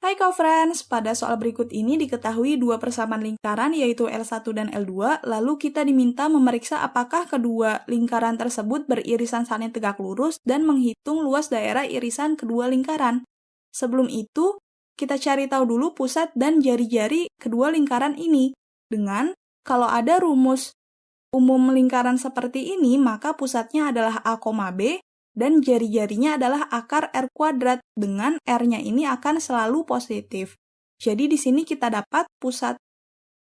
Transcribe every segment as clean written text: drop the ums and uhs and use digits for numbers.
Hai co-friends, pada soal berikut ini diketahui dua persamaan lingkaran yaitu L1 dan L2, lalu kita diminta memeriksa apakah kedua lingkaran tersebut beririsan saling tegak lurus dan menghitung luas daerah irisan kedua lingkaran. Sebelum itu, kita cari tahu dulu pusat dan jari-jari kedua lingkaran ini. Dengan, kalau ada rumus umum lingkaran seperti ini, maka pusatnya adalah A, B, dan jari-jarinya adalah akar R kuadrat, dengan R-nya ini akan selalu positif. Jadi di sini kita dapat pusat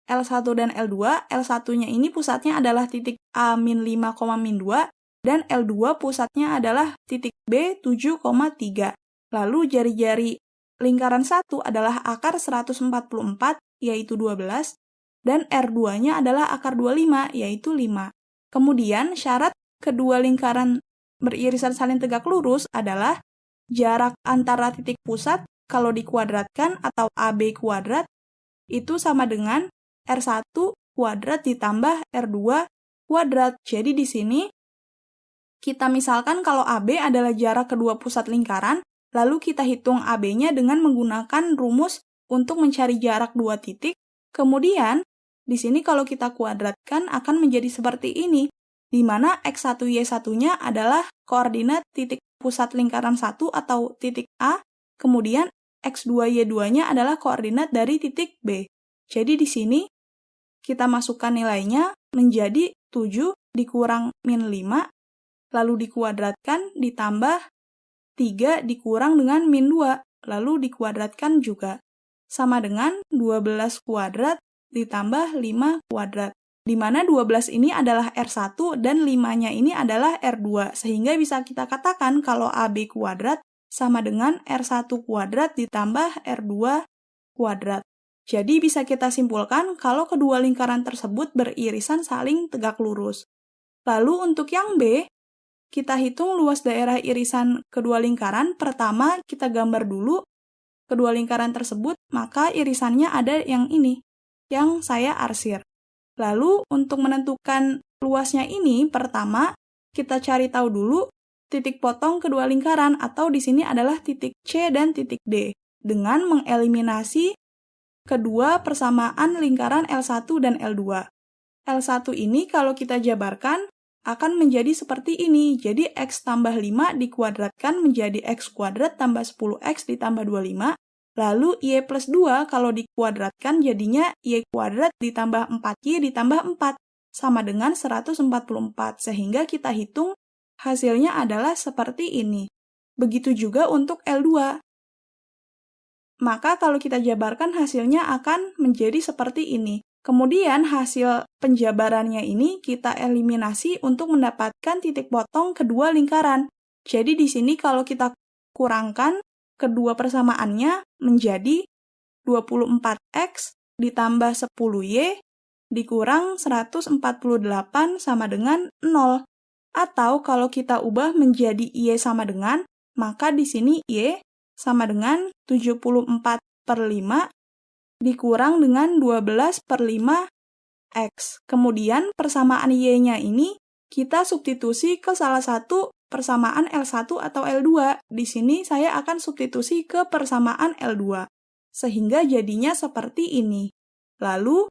L1 dan L2, L1-nya ini pusatnya adalah titik A-5, 2, dan L2 pusatnya adalah titik B, 7,3. Lalu jari-jari lingkaran 1 adalah akar 144, yaitu 12, dan R2-nya adalah akar 25, yaitu 5. Kemudian syarat kedua lingkaran beririsan saling tegak lurus adalah jarak antara titik pusat kalau dikuadratkan atau AB kuadrat itu sama dengan R1 kuadrat ditambah R2 kuadrat. Jadi di sini kita misalkan kalau AB adalah jarak kedua pusat lingkaran, lalu kita hitung AB-nya dengan menggunakan rumus untuk mencari jarak dua titik. Kemudian di sini kalau kita kuadratkan akan menjadi seperti ini, di mana X1, Y1-nya adalah koordinat titik pusat lingkaran 1 atau titik A, kemudian X2, Y2-nya adalah koordinat dari titik B. Jadi di sini kita masukkan nilainya menjadi 7 dikurang min 5, lalu dikuadratkan ditambah 3 dikurang dengan min 2, lalu dikuadratkan juga. Sama dengan 12 kuadrat ditambah 5 kuadrat. Di mana 12 ini adalah R1 dan 5-nya ini adalah R2. Sehingga bisa kita katakan kalau AB kuadrat sama dengan R1 kuadrat ditambah R2 kuadrat. Jadi bisa kita simpulkan kalau kedua lingkaran tersebut beririsan saling tegak lurus. Lalu untuk yang B, kita hitung luas daerah irisan kedua lingkaran. Pertama, kita gambar dulu kedua lingkaran tersebut, maka irisannya ada yang ini, yang saya arsir. Lalu, untuk menentukan luasnya ini, pertama, kita cari tahu dulu titik potong kedua lingkaran, atau di sini adalah titik C dan titik D, dengan mengeliminasi kedua persamaan lingkaran L1 dan L2. L1 ini kalau kita jabarkan, akan menjadi seperti ini. Jadi X tambah 5 dikuadratkan menjadi X kuadrat tambah 10X ditambah 25. Lalu Y plus 2 kalau dikuadratkan jadinya Y kuadrat ditambah 4Y ditambah 4. Sama dengan 144. Sehingga kita hitung hasilnya adalah seperti ini. Begitu juga untuk L2. Maka kalau kita jabarkan hasilnya akan menjadi seperti ini. Kemudian hasil penjabarannya ini kita eliminasi untuk mendapatkan titik potong kedua lingkaran. Jadi di sini kalau kita kurangkan kedua persamaannya menjadi 24X ditambah 10Y dikurang 148 sama dengan 0. Atau kalau kita ubah menjadi Y sama dengan, maka di sini Y sama dengan 74/5 dikurang dengan 12/5X. Kemudian persamaan Y-nya ini kita substitusi ke salah satu persamaan L1 atau L2. Di sini saya akan substitusi ke persamaan L2. Sehingga jadinya seperti ini. Lalu,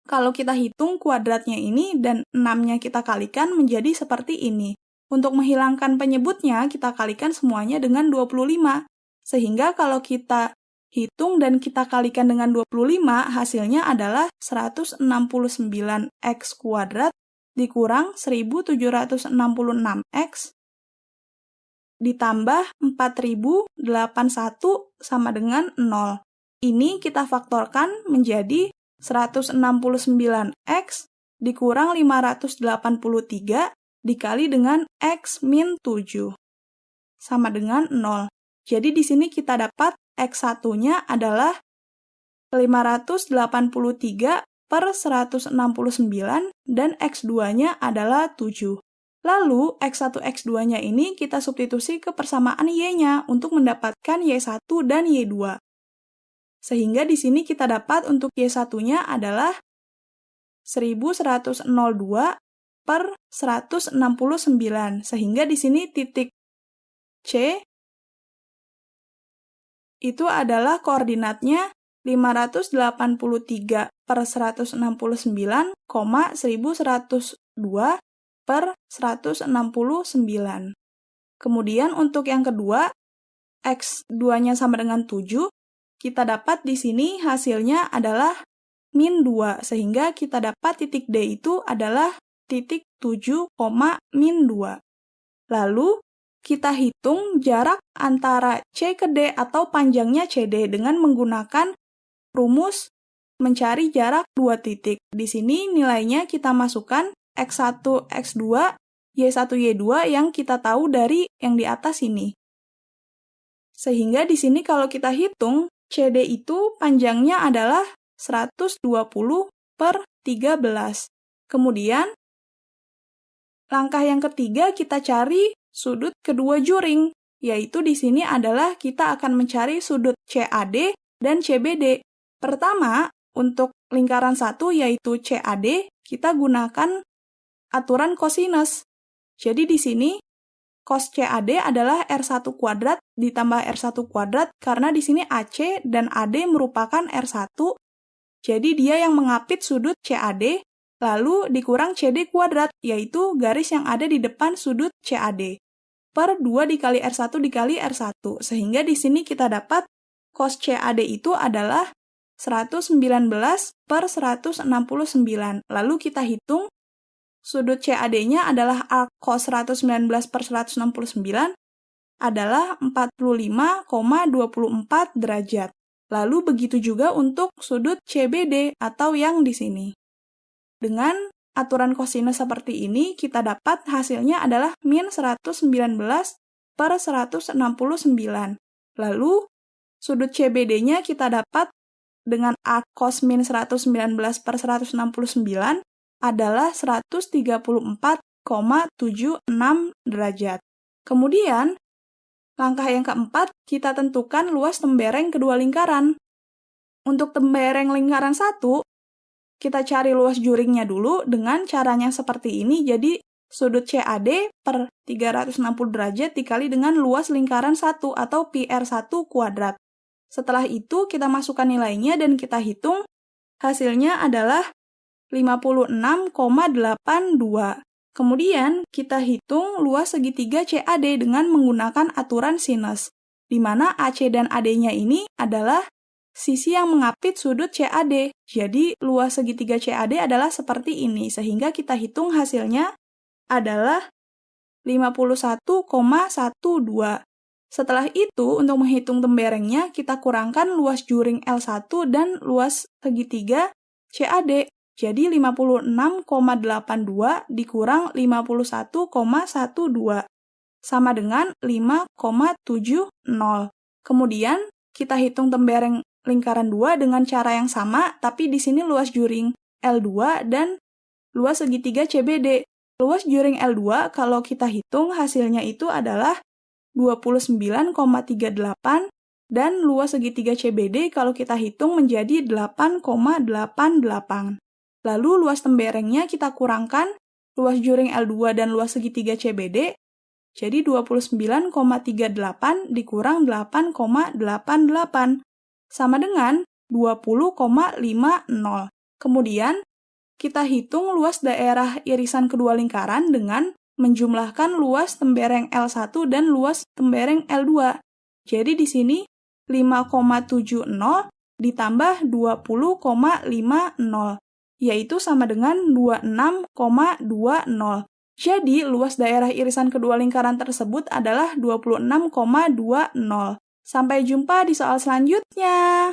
kalau kita hitung kuadratnya ini dan 6-nya kita kalikan menjadi seperti ini. Untuk menghilangkan penyebutnya, kita kalikan semuanya dengan 25. Sehingga kalau kita hitung dan kita kalikan dengan 25, hasilnya adalah 169X kuadrat dikurang 1766X ditambah 4081 sama dengan 0. Ini kita faktorkan menjadi 169X dikurang 583 dikali dengan X min 7 sama dengan 0. Jadi di sini kita dapat X1-nya adalah 583/169 dan X2-nya adalah 7. Lalu X1, X2-nya ini kita substitusi ke persamaan Y-nya untuk mendapatkan Y1 dan Y2. Sehingga di sini kita dapat untuk Y1-nya adalah 1102/169. Sehingga di sini titik C itu adalah koordinatnya 589/169,1102/169. Kemudian untuk yang kedua, X2-nya sama dengan 7, kita dapat di sini hasilnya adalah min 2, sehingga kita dapat titik D itu adalah titik 7, min 2. Lalu, kita hitung jarak antara C ke D atau panjangnya CD dengan menggunakan rumus mencari jarak 2 titik. Di sini nilainya kita masukkan X1, X2, Y1, Y2 yang kita tahu dari yang di atas ini. Sehingga di sini kalau kita hitung, CD itu panjangnya adalah 120/13. Kemudian, langkah yang ketiga kita cari sudut kedua juring, yaitu di sini adalah kita akan mencari sudut CAD dan CBD. Pertama, untuk lingkaran 1 yaitu CAD, kita gunakan aturan kosinus. Jadi di sini cos CAD adalah R1 kuadrat ditambah R1 kuadrat karena di sini AC dan AD merupakan R1. Jadi dia yang mengapit sudut CAD, lalu dikurang CD kuadrat, yaitu garis yang ada di depan sudut CAD. Per 2 dikali R1 dikali R1. Sehingga di sini kita dapat cos CAD itu adalah 119/169. Lalu kita hitung sudut CAD-nya adalah arc cos 119/169 adalah 45,24 derajat. Lalu begitu juga untuk sudut CBD atau yang di sini. Dengan aturan kosinus seperti ini, kita dapat hasilnya adalah min 119/169. Lalu sudut CBD-nya kita dapat dengan arc cos min 119/169 adalah 134,76 derajat. Kemudian, langkah yang keempat, kita tentukan luas tembereng kedua lingkaran. Untuk tembereng lingkaran 1, kita cari luas juringnya dulu dengan caranya seperti ini. Jadi, sudut CAD per 360 derajat dikali dengan luas lingkaran 1 atau PR1 kuadrat. Setelah itu, kita masukkan nilainya dan kita hitung. Hasilnya adalah 56,82. Kemudian, kita hitung luas segitiga CAD dengan menggunakan aturan sinus, di mana AC dan AD-nya ini adalah sisi yang mengapit sudut CAD. Jadi, luas segitiga CAD adalah seperti ini, sehingga kita hitung hasilnya adalah 51,12. Setelah itu, untuk menghitung temberengnya, kita kurangkan luas juring L1 dan luas segitiga CAD. Jadi 56,82 dikurang 51,12 sama dengan 5,70. Kemudian kita hitung tembereng lingkaran 2 dengan cara yang sama, tapi di sini luas juring L2 dan luas segitiga CBD. Luas juring L2 kalau kita hitung hasilnya itu adalah 29,38 dan luas segitiga CBD kalau kita hitung menjadi 8,88. Lalu luas temberengnya kita kurangkan luas juring L2 dan luas segitiga CBD, jadi 29,38 dikurang 8,88, sama dengan 20,50. Kemudian, kita hitung luas daerah irisan kedua lingkaran dengan menjumlahkan luas tembereng L1 dan luas tembereng L2. Jadi di sini 5,70 ditambah 20,50. Yaitu sama dengan 26,20. Jadi, luas daerah irisan kedua lingkaran tersebut adalah 26,20. Sampai jumpa di soal selanjutnya.